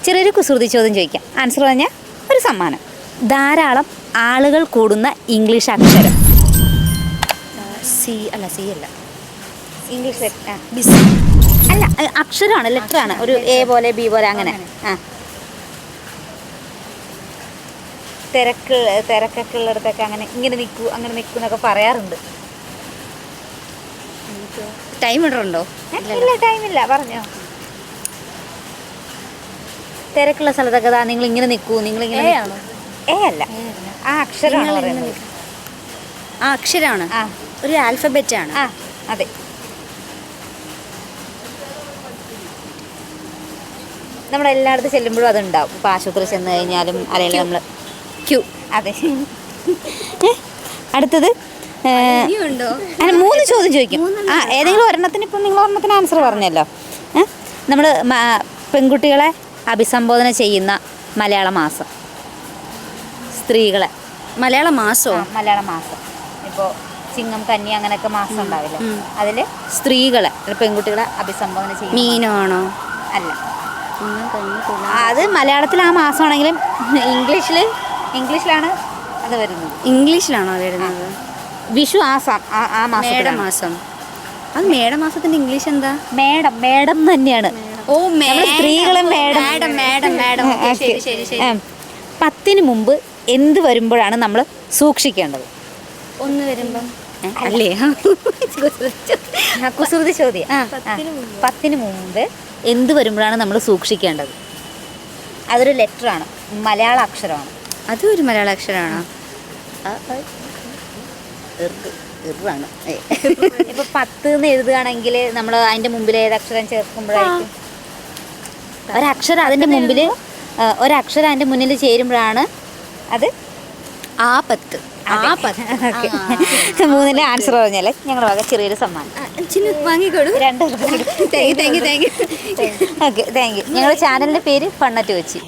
ചെറിയൊരു കുസൃതി ചോദ്യം ചോദിക്കാം. ആൻസർ പറഞ്ഞാൽ ഒരു സമ്മാനം. ധാരാളം ആളുകൾ കൂടുന്ന ഇംഗ്ലീഷ് അക്ഷരം. സി അല്ല ഇംഗ്ലീഷ് ബിസി അല്ല, അക്ഷരമാണ്, ലെറ്ററാണ്. ഒരു എ പോലെ ബി പോലെ അങ്ങനെ. ആ തിരക്കൊക്കെ ഉള്ളിടത്തൊക്കെ അങ്ങനെ ഇങ്ങനെ നിൽക്കൂ എന്നൊക്കെ പറയാറുണ്ട്. ടൈം ഇടറുണ്ടോ? ഇല്ല, ടൈമില്ല, പറഞ്ഞോ. തിരക്കുള്ള സ്ഥലത്തൊക്കെ നിങ്ങൾ ഇങ്ങനെ നിൽക്കൂ, നിങ്ങളിങ്ങനെ എ അല്ല, ആ അക്ഷരമാണ് പറയുന്നത്. ആ അക്ഷരമാണ്, ആ ഒരു ആൽഫബറ്റ് ആണ്. ആ അതെ. നമ്മളെല്ലായിടത്തും ചെല്ലുമ്പോഴും അതുണ്ടാവും. ഇപ്പോൾ ആശുപത്രി ചെന്ന് കഴിഞ്ഞാലും അല്ലെങ്കിൽ നമ്മൾ ക്യൂ. അതെ. അടുത്തത് ഉണ്ടോ? അങ്ങനെ 3 ചോദ്യം ചോദിക്കും. ആ ഏതെങ്കിലും ഒരെണ്ണത്തിന്, ഇപ്പം നിങ്ങൾ ഒരെണ്ണത്തിന് ആൻസർ പറഞ്ഞല്ലോ. നമ്മൾ പെൺകുട്ടികളെ അഭിസംബോധന ചെയ്യുന്ന മലയാള മാസം, സ്ത്രീകളെ. മലയാള മാസമോ? മലയാള മാസം. ഇപ്പോൾ ചിങ്ങം, കന്നി അങ്ങനെയൊക്കെ മാസം ഉണ്ടാവില്ല. അതിൽ സ്ത്രീകളെ, പെൺകുട്ടികളെ അഭിസംബോധന ചെയ്യും. മീനമാണോ? അല്ല, അത് മലയാളത്തിൽ ആ മാസമാണെങ്കിലും ഇംഗ്ലീഷിലാണ് അത് വരുന്നത്. ഇംഗ്ലീഷിലാണോ വരുന്നത്? വിഷു ആ മാസം. മേടമാസം. അത് മേടമാസത്തിന്റെ ഇംഗ്ലീഷ് എന്താ? മേടം തന്നെയാണ്. ഓ, സ്ത്രീകളെ മേടം. 10-ന് മുമ്പ് എന്ത് വരുമ്പോഴാണ് നമ്മൾ സൂക്ഷിക്കേണ്ടത്? 1 വരുമ്പം അല്ലേ? കുസൃതി ചോദ്യം. 10-ന് മുമ്പ് എന്ത് വരുമ്പോഴാണ് നമ്മൾ സൂക്ഷിക്കേണ്ടത്? അതൊരു ലെറ്ററാണ്, മലയാള അക്ഷരമാണ്. അതും ഒരു മലയാള അക്ഷരമാണോ? ഇറാണ്. ഇപ്പൊ 10 എഴുതുകയാണെങ്കിൽ നമ്മൾ അതിന്റെ മുമ്പിൽ ഏതക്ഷരം ചേർക്കുമ്പോഴായിരിക്കും? ഒരക്ഷരം അതിന്റെ മുന്നിൽ ചേരുമ്പോഴാണ് അത് ആപത്ത്. 3-ന്റെ ആൻസർ പറഞ്ഞാലേ ഞങ്ങളുടെ വക ചെറിയൊരു സമ്മാനം വാങ്ങിക്കോളൂ. 2 ഓക്കെ, താങ്ക് യു. ഞങ്ങളുടെ ചാനലിന്റെ പേര് ഫണ്ണറ്റ് കൊച്ചി.